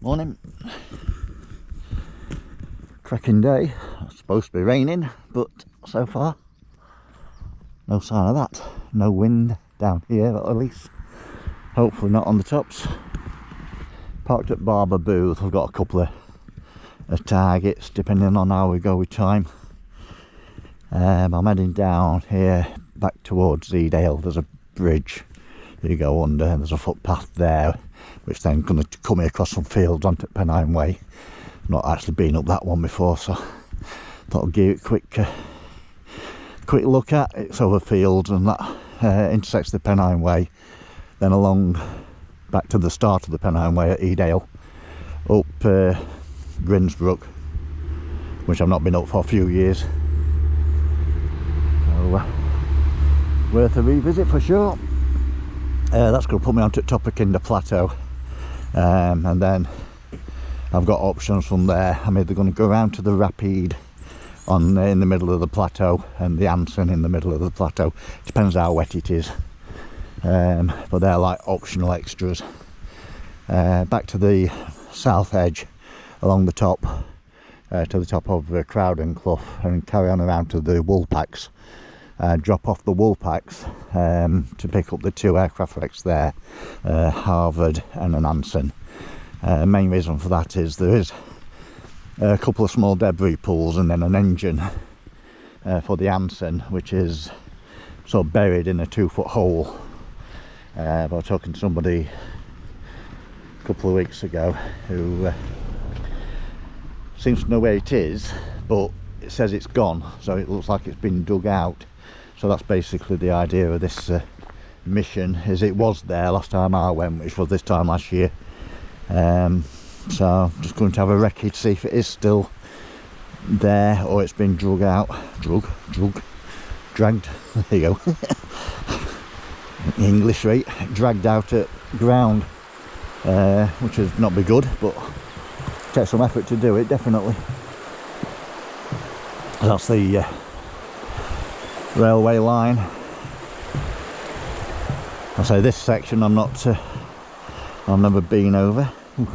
Morning. Cracking day. It's supposed to be raining, but so far no sign of that. No wind down here at least. Hopefully not on the tops. Parked at Barber Booth. I've got a couple of targets depending on how we go with time. I'm heading down here back towards Edale. There's a bridge you go under and there's a footpath there, which then going to come across some fields onto Pennine Way. Not actually been up that one before, so thought I'd give it a quick look at. It's over fields and that intersects the Pennine Way, then along back to the start of the Pennine Way at Edale, up Grindsbrook, which I've not been up for a few years, so worth a revisit for sure. That's going to put me onto top of Kinder Plateau, and then I've got options from there. I'm either going to go around to the Rapide in the middle of the plateau and the Anson in the middle of the plateau. Depends how wet it is, but they're like optional extras. Back to the south edge along the top, to the top of Crowden Clough, and carry on around to the Woolpacks. Drop off the Woolpacks to pick up the two aircraft wrecks there, Harvard and an Anson. Main reason for that is there is a couple of small debris pools and then an engine for the Anson, which is sort of buried in a 2-foot hole. I was talking to somebody a couple of weeks ago who seems to know where it is, but it says it's gone, so it looks like it's been dug out. So that's basically the idea of this mission, is it was there last time I went, which was this time last year. So I'm just going to have a recce to see if it is still there or it's been dragged out. Dragged, there you go. English rate, dragged out at ground, which would not be good, but takes some effort to do it, definitely. That's the railway line. I say this section I've never been over. Ooh,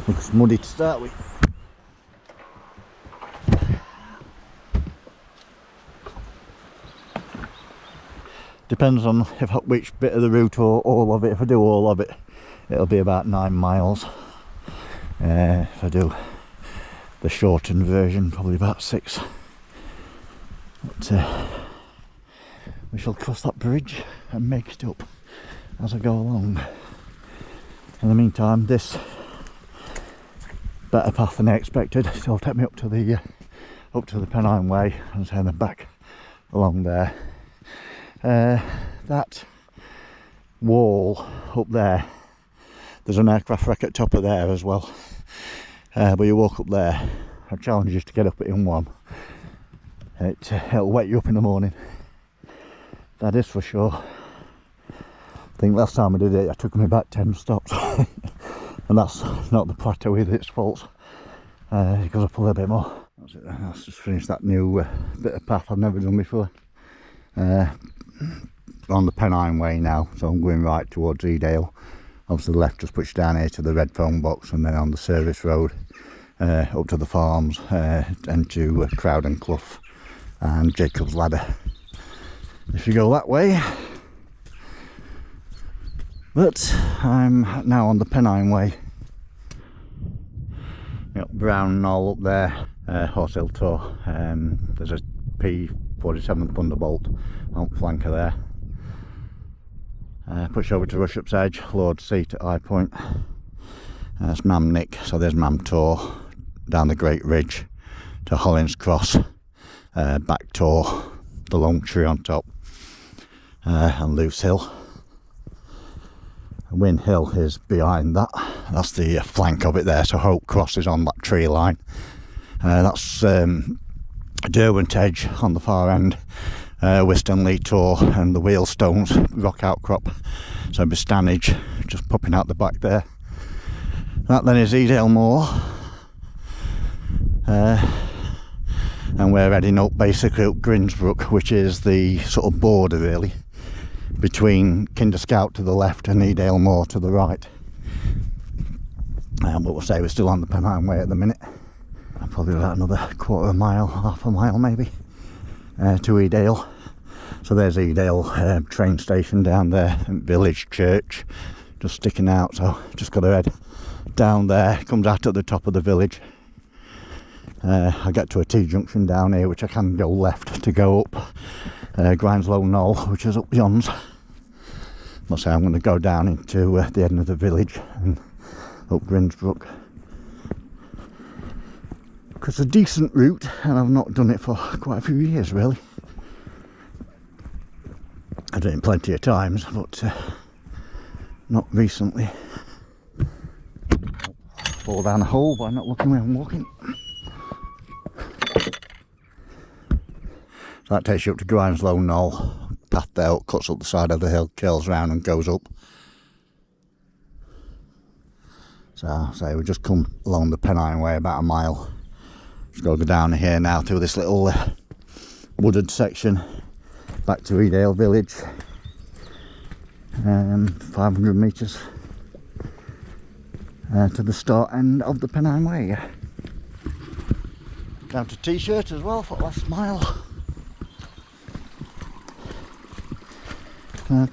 looks muddy to start with. Depends on which bit of the route or all of it. If I do all of it, it'll be about 9 miles. If I do the shortened version, probably about 6. But we shall cross that bridge and make it up as I go along. In the meantime, this better path than I expected, so it'll take me up to the Pennine Way and then back along there. That wall up there, there's an aircraft wreck at top of there as well. But you walk up there, I challenge you to get up it in one. It'll wake you up in the morning, that is for sure. I think last time I did it, I took me about 10 stops. And that's not the plateau either, it's false. It goes up a little bit more. That's it then. Let's just finish that new bit of path I've never done before. On the Pennine Way now, so I'm going right towards Edale. Obviously the left just puts down here to the red phone box, and then on the service road up to the farms and to Crowden Clough and Jacob's Ladder. If you go that way. But I'm now on the Pennine Way. Got Brown Knoll up there, Horse Hill Tor. There's a P47 Thunderbolt on flanker there. Push over to Rushup's Edge, Lord Seat at High Point. That's Mam Nick, so there's Mam Tor down the Great Ridge to Hollins Cross, back Tor, the Long Tree on top, and Loose Hill. Win Hill is behind that. That's the flank of it there, so Hope Cross is on that tree line. That's Derwent Edge on the far end, Wistonley Tor and the Wheelstones rock outcrop, so Stanage just popping out the back there. That then is Edale Moor, and we're heading up basically up Grindsbrook, which is the sort of border really between Kinder Scout to the left and Edale Moor to the right. But we'll say we're still on the Pennine Way at the minute. Probably about another quarter of a mile, half a mile maybe, to Edale. So there's Edale train station down there, and village church just sticking out. So just got to head down there. Comes out at the top of the village. I get to a T-junction down here, which I can go left to go up Grindsbrook Knoll, which is up yonder. I'll say I'm going to go down into the end of the village and up Grindsbrook. It's a decent route, and I've not done it for quite a few years really. I've done it plenty of times, but not recently. Fall down a hole by not looking where I'm walking. So that takes you up to Grindsbrook Knoll. Path there cuts up the side of the hill, curls round and goes up. So we just come along the Pennine Way about a mile. Just got to go down here now through this little wooded section back to Edale village. 500 metres to the start end of the Pennine Way. Down to T-shirt as well for the last mile.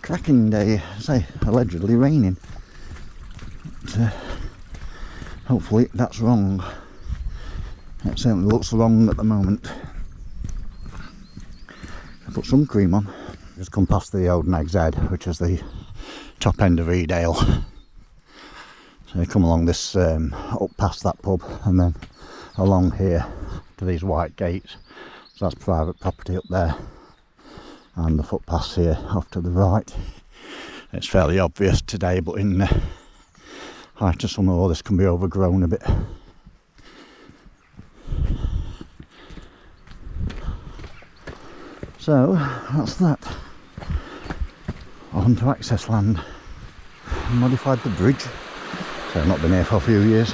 Cracking day, say allegedly raining. But, hopefully that's wrong. It certainly looks wrong at the moment. I put some cream on. Just come past the old Nag's Head, which is the top end of Edale. So you come along this, up past that pub, and then along here to these white gates. So that's private property up there. And the footpaths here off to the right. It's fairly obvious today, but in height of summer all this can be overgrown a bit. So that's that. On to access land. Modified the bridge. So I've not been here for a few years.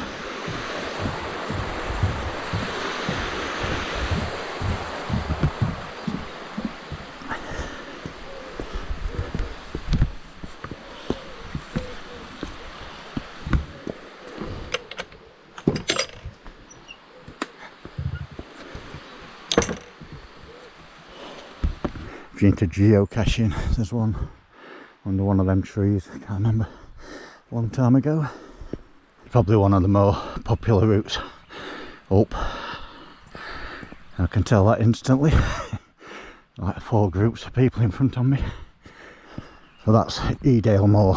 If you're into geocaching, there's one under one of them trees, I can't remember, a long time ago. Probably one of the more popular routes up. I can tell that instantly. Like 4 groups of people in front of me. So that's Edale Moor.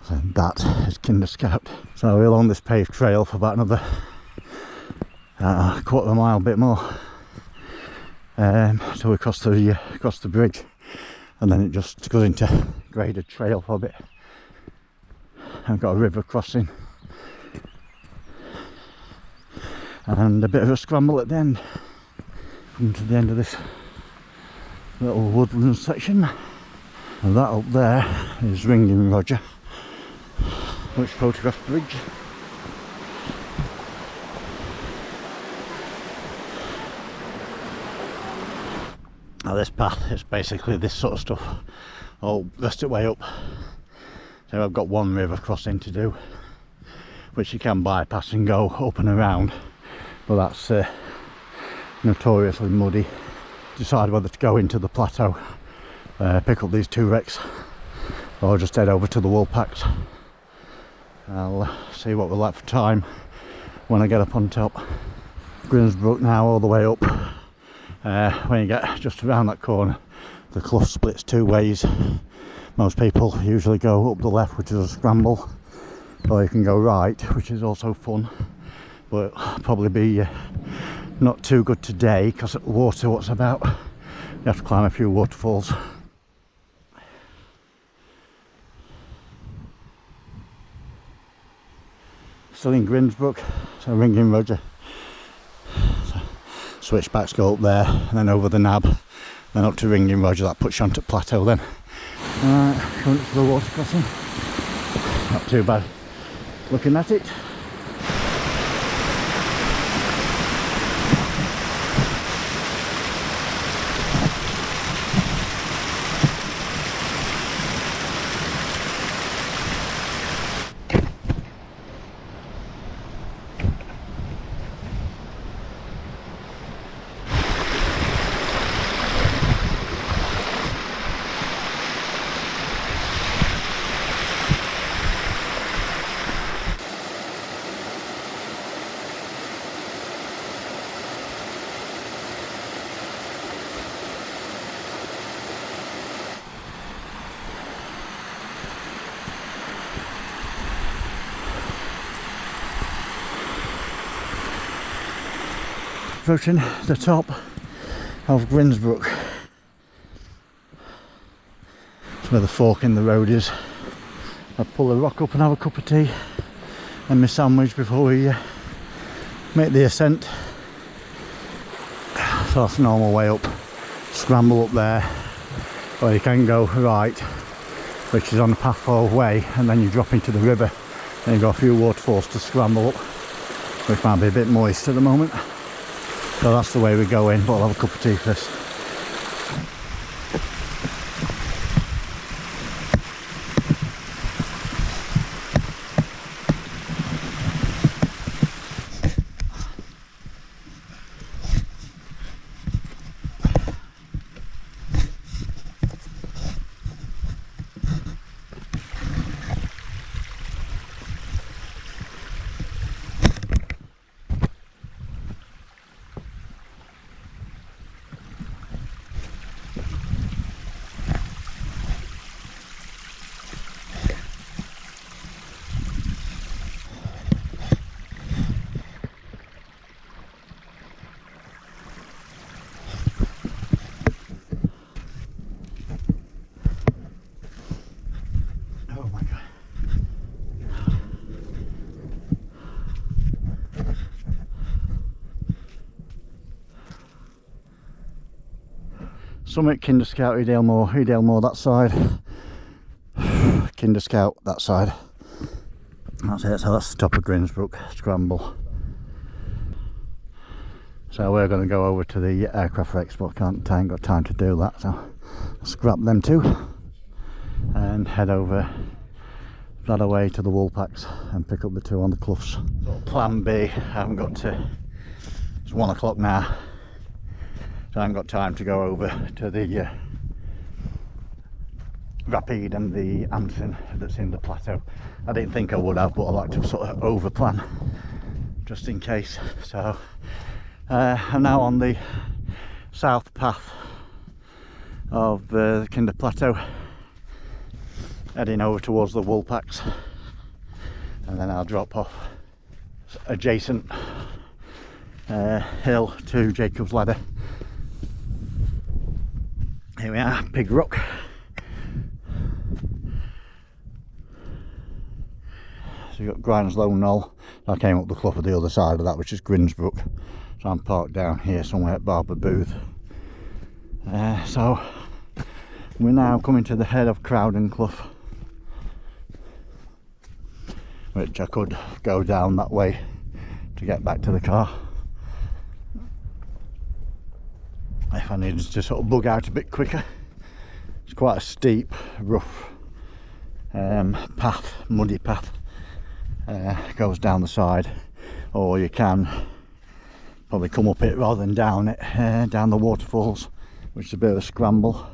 So that is Kinder Scout. So we're along this paved trail for about another quarter of a mile, bit more. So we cross the bridge, and then it just goes into graded trail for a bit. I've got a river crossing and a bit of a scramble at the end. Come to the end of this little woodland section, and that up there is Ringing Roger, which photographed the bridge. Now this path is basically this sort of stuff, all rest it way up. So I've got one river crossing to do, which you can bypass and go up and around, but that's notoriously muddy. Decide whether to go into the plateau, pick up these 2 wrecks, or just head over to the Woolpacks. I'll see what we're like for time when I get up on top. Grindsbrook now all the way up. When you get just around that corner, the Cloughs splits 2 ways. Most people usually go up the left, which is a scramble, or you can go right, which is also fun, but probably be not too good today because of the water what's about. You have to climb a few waterfalls. Still in Grindsbrook, so Ringing Roger. Switchbacks go up there and then over the nab, then up to Ringing Roger. That puts you onto plateau then. Alright, going up to the water crossing. Not too bad looking at it. Approaching the top of Grindsbrook. That's where the fork in the road is. I'll pull a rock up and have a cup of tea and my sandwich before we make the ascent. So that's the normal way up. Scramble up there, or you can go right, which is on the path forward way, and then you drop into the river. Then you've got a few waterfalls to scramble up, which might be a bit moist at the moment. So that's the way we go in, but I'll have a cup of tea first. Summit, Kinder Scout, Edale Moor that side, Kinder Scout that side. That's it, so that's the top of Grindsbrook, scramble. So we're going to go over to the aircraft wrecks, but I ain't got time to do that, so I'll scrap them too and head over that away to the Woolpacks and pick up the two on the Cloughs. So plan B, I haven't got to, it's 1 o'clock now. So I haven't got time to go over to the Rapide and the Anson that's in the plateau. I didn't think I would have, but I like to sort of over plan just in case. So I'm now on the south path of the Kinder Plateau, heading over towards the Woolpacks, and then I'll drop off adjacent hill to Jacob's Ladder. Here we are, Big Rock. So you've got Grindslow Knoll. I came up the clough of the other side of that, which is Grindsbrook. So I'm parked down here somewhere at Barber Booth. So we're now coming to the head of Crowden Clough, which I could go down that way to get back to the car if I needed to sort of bug out a bit quicker. It's quite a steep, rough path, muddy path. Goes down the side, or you can probably come up it rather than down it, down the waterfalls, which is a bit of a scramble.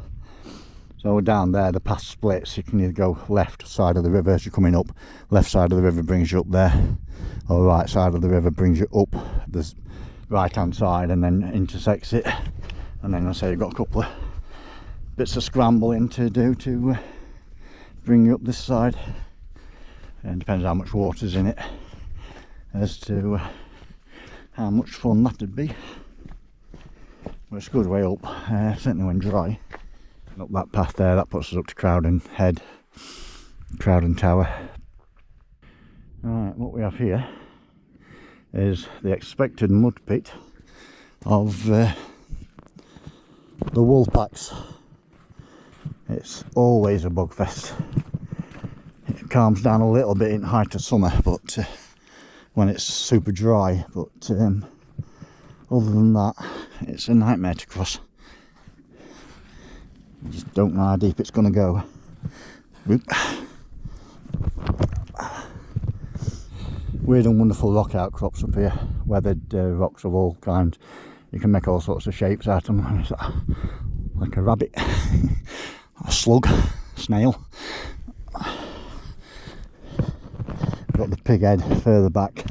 So down there the path splits. You can either go left side of the river as you're coming up, left side of the river brings you up there, or right side of the river brings you up the right hand side and then intersects it. And then I say you've got a couple of bits of scrambling to do to bring you up this side. And depends how much water's in it as to how much fun that would be. But it's a good way up, certainly when dry. And up that path there, that puts us up to Crowden Head, Crowden Tower. Alright, what we have here is the expected mud pit of the Woolpacks. It's always a bugfest. It calms down a little bit in height of summer, but when it's super dry. But other than that, it's a nightmare to cross. You just don't know how deep it's going to go. Whoop. Weird and wonderful rock outcrops up here, weathered rocks of all kinds. You can make all sorts of shapes out of them. It's like a rabbit, a slug, a snail. Got the pig head further back.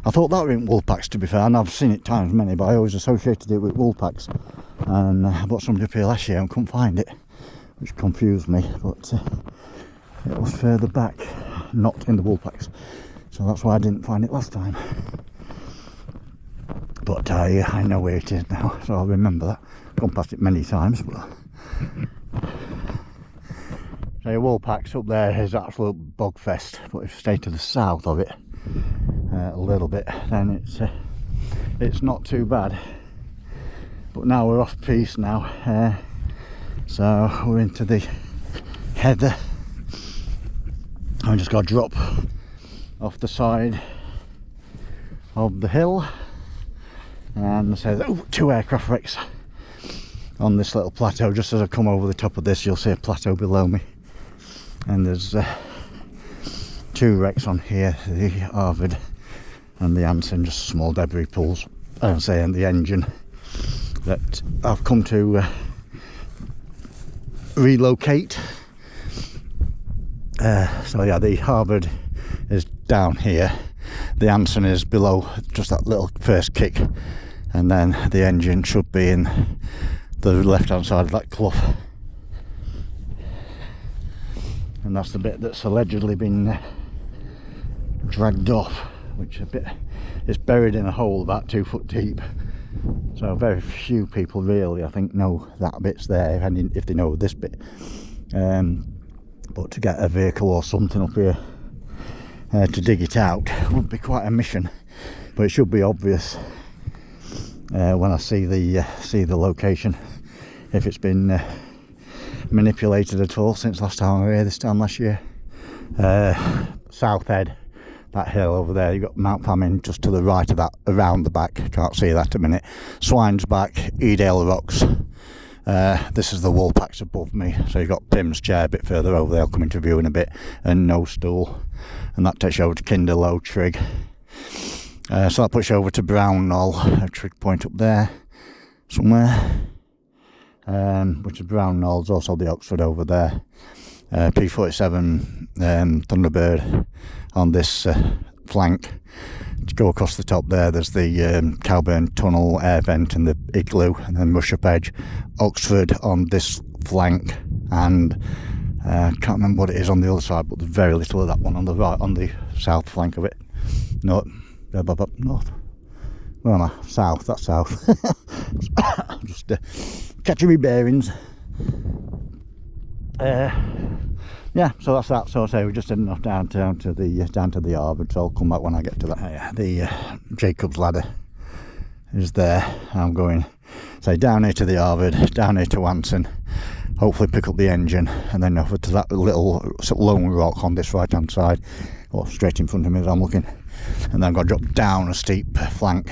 I thought that were in Woolpacks, to be fair, and I've seen it times many, but I always associated it with Woolpacks. And I bought somebody up here last year and couldn't find it, which confused me, but it was further back, not in the Woolpacks. So that's why I didn't find it last time. but I know where it is now, so I'll remember that. Gone past it many times, but so Woolpacks up there is absolute bogfest, but if you stay to the south of it a little bit, then it's not too bad. But now we're off piste now, so we're into the heather. I just got to drop off the side of the hill, and there's 2 aircraft wrecks on this little plateau. Just as I come over the top of this, you'll see a plateau below me, and there's 2 wrecks on here, the Harvard and the Anson, just small debris pools, and the engine that I've come to relocate. So yeah, the Harvard is down here, the Anson is below just that little first kick, and then the engine should be in the left hand side of that clough, and that's the bit that's allegedly been dragged off, which is buried in a hole about 2 foot deep. So very few people really, I think, know that bit's there, and if they know this bit. But to get a vehicle or something up here to dig it out would be quite a mission, but it should be obvious when I see the location, if it's been manipulated at all since last time I was here, this time last year. South Head, that hill over there, you've got Mount Famine just to the right of that, around the back, can't see that at a minute. Swine's Back, Edale Rocks. This is the Woolpacks above me, so you've got Pim's Chair a bit further over there, I'll come into view in a bit, and No Stool, and that takes you over to Kinderlow Trig. So that puts you over to Brownknoll, a trig point up there somewhere, which is Brownknoll. There's also the Oxford over there, P47 Thunderbird on this flank. To go across the top there's the Cowburn Tunnel air vent and the Igloo, and then Rush Up Edge. Oxford on this flank, and can't remember what it is on the other side, but there's very little of that one on the right, on the south flank of it. North. Where am I? South, that's south. Just catching me bearings. Yeah, so that's that. So I say we're just heading off down to the Harvard, so I'll come back when I get to that. The Jacob's ladder is there. I'm going, say, down here to the Harvard, down here to Anson, hopefully pick up the engine, and then over to that little lone rock on this right hand side, or straight in front of me as I'm looking, and then I'm going to drop down a steep flank,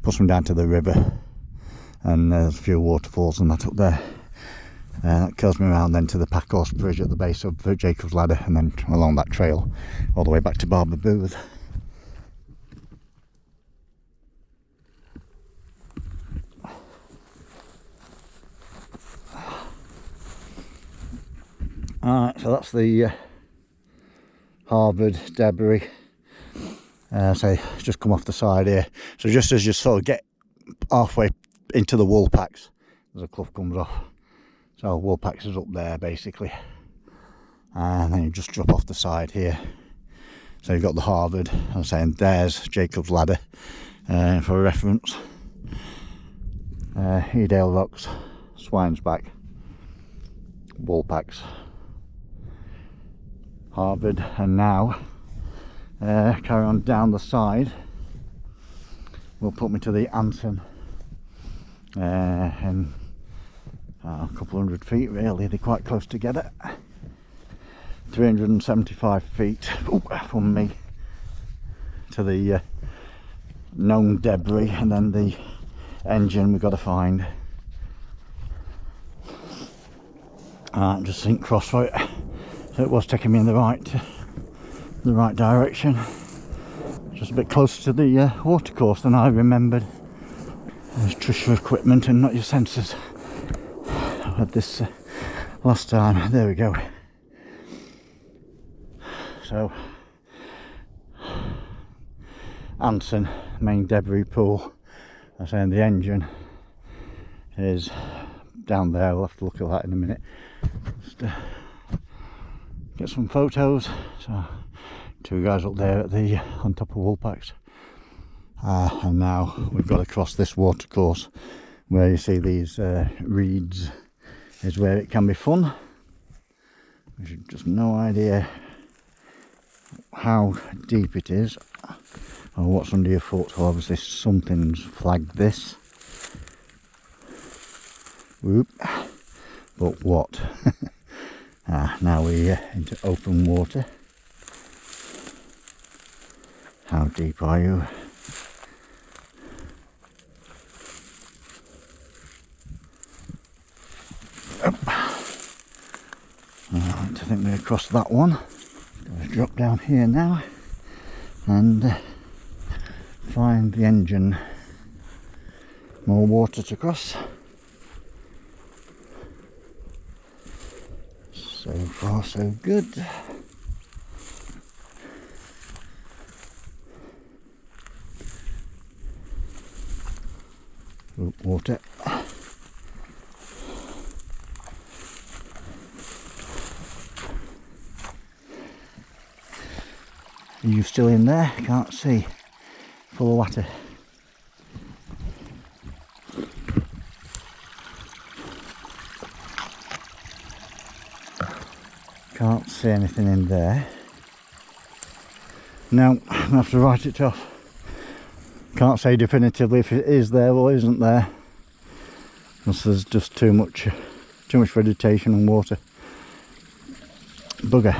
push them down to the river, and there's a few waterfalls and that up there. That kills me around then to the Packhorse Bridge at the base of Jacob's Ladder, and then along that trail all the way back to Barber Booth. Alright, so that's the Harvard debris. So just come off the side here. So just as you sort of get halfway into the Woolpacks, there's a clough comes off. So Woolpacks is up there basically, and then you just drop off the side here. So you've got the Harvard, I'm saying there's Jacob's Ladder for reference. Edale Rocks, Swine's Back, Woolpacks, Harvard, and now carry on down the side. Will put me to the Anson, and a couple hundred feet really, they're quite close together. 375 feet from me to the known debris, and then the engine we've got to find. Just think cross for it, so it was taking me in the right direction, just a bit closer to the watercourse than I remembered. There's trust your equipment and not your sensors. I had this last time. There we go. So Anson, main debris pool. I'm saying the engine is down there. We'll have to look at that in a minute. Just get some photos. So 2 guys up there at the on top of Woolpacks. And now we've got to cross this watercourse where you see these reeds is where it can be fun. You've just no idea how deep it is or what's under your foot. So obviously something's flagged this. Whoop. But what? Now we're into open water. How deep are you? I think we're across that one. Gotta drop down here now and find the engine. More water to cross. So far so good. Water. Are you still in there? Can't see. Full of water. Can't see anything in there. No, I'm gonna have to write it off. Can't say definitively if it is there or isn't there. Because there's just too much vegetation and water. Bugger.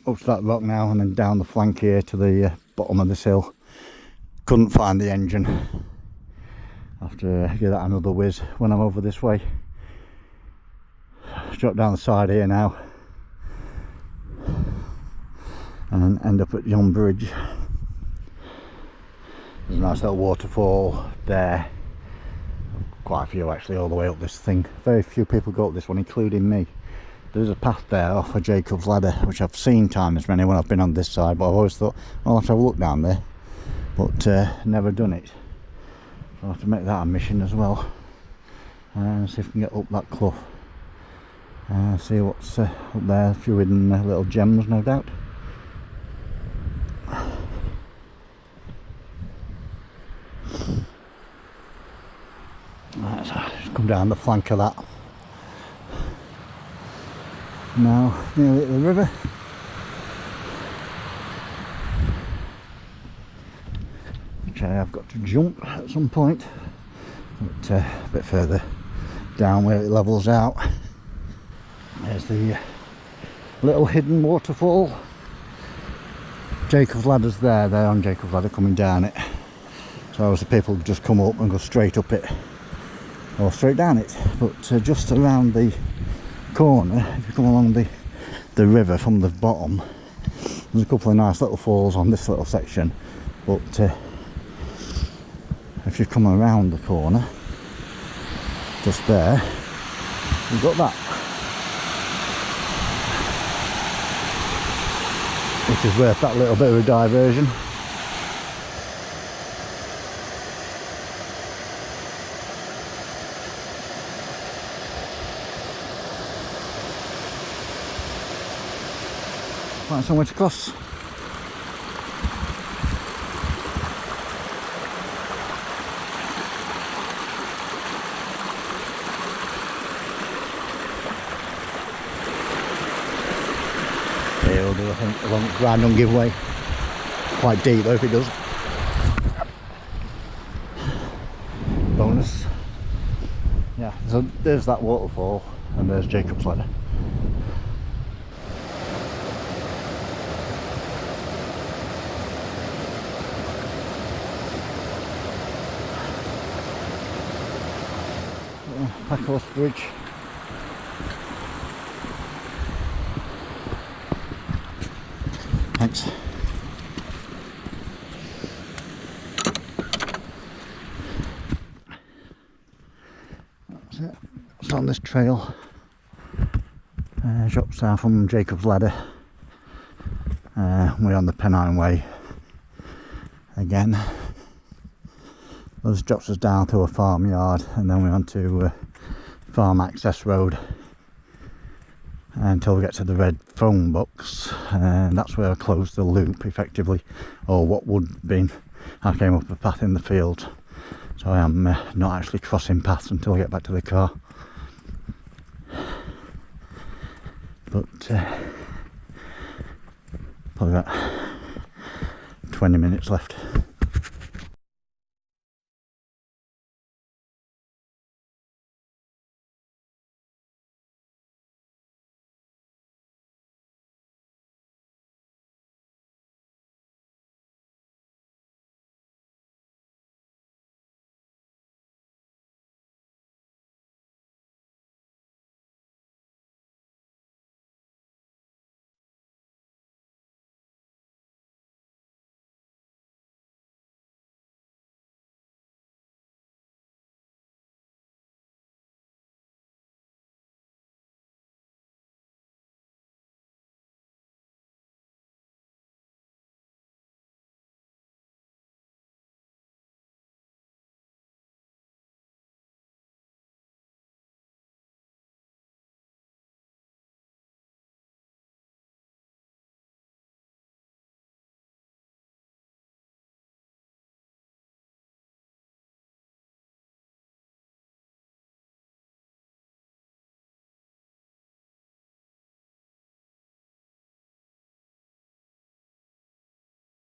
Up to that rock now and then down the flank here to the bottom of this hill. Couldn't find the engine. I'll have to give that another whiz when I'm over this way. Drop down the side here now and end up at John Bridge. There's a nice little waterfall there. Quite a few actually all the way up this thing. Very few people go up this one, including me. There's a path there off of Jacob's Ladder, which I've seen times many when I've been on this side, but I've always thought I'll have to have a look down there, but never done it. So I'll have to make that a mission as well, and see if we can get up that clough. See what's up there. A few hidden little gems, no doubt. Right, so just come down the flank of that. Now nearly at the river. Which I've got to jump at some point, but a bit further down where it levels out. There's the little hidden waterfall. Jacob's Ladder's there, they're on Jacob's Ladder coming down it. So obviously people just come up and go straight up it or straight down it. But just around the corner, if you come along the river from the bottom, there's a couple of nice little falls on this little section. But if you come around the corner, just there, you've got that. Which is worth that little bit of a diversion. Find somewhere to cross. It'll do, I think, along the random giveaway. Quite deep though if it does. Bonus. Yeah, so there's that waterfall and there's Jacob's Ladder. Packhorse Bridge. Thanks. That's it. It's on this trail. Drops down from Jacob's Ladder. We're on the Pennine way again. This drops us down to a farmyard and then we're on to farm access road. until we get to the red phone box, and that's where I closed the loop effectively, or what would have been. I came up a path in the field, so I am not actually crossing paths until I get back to the car. But probably about 20 minutes left.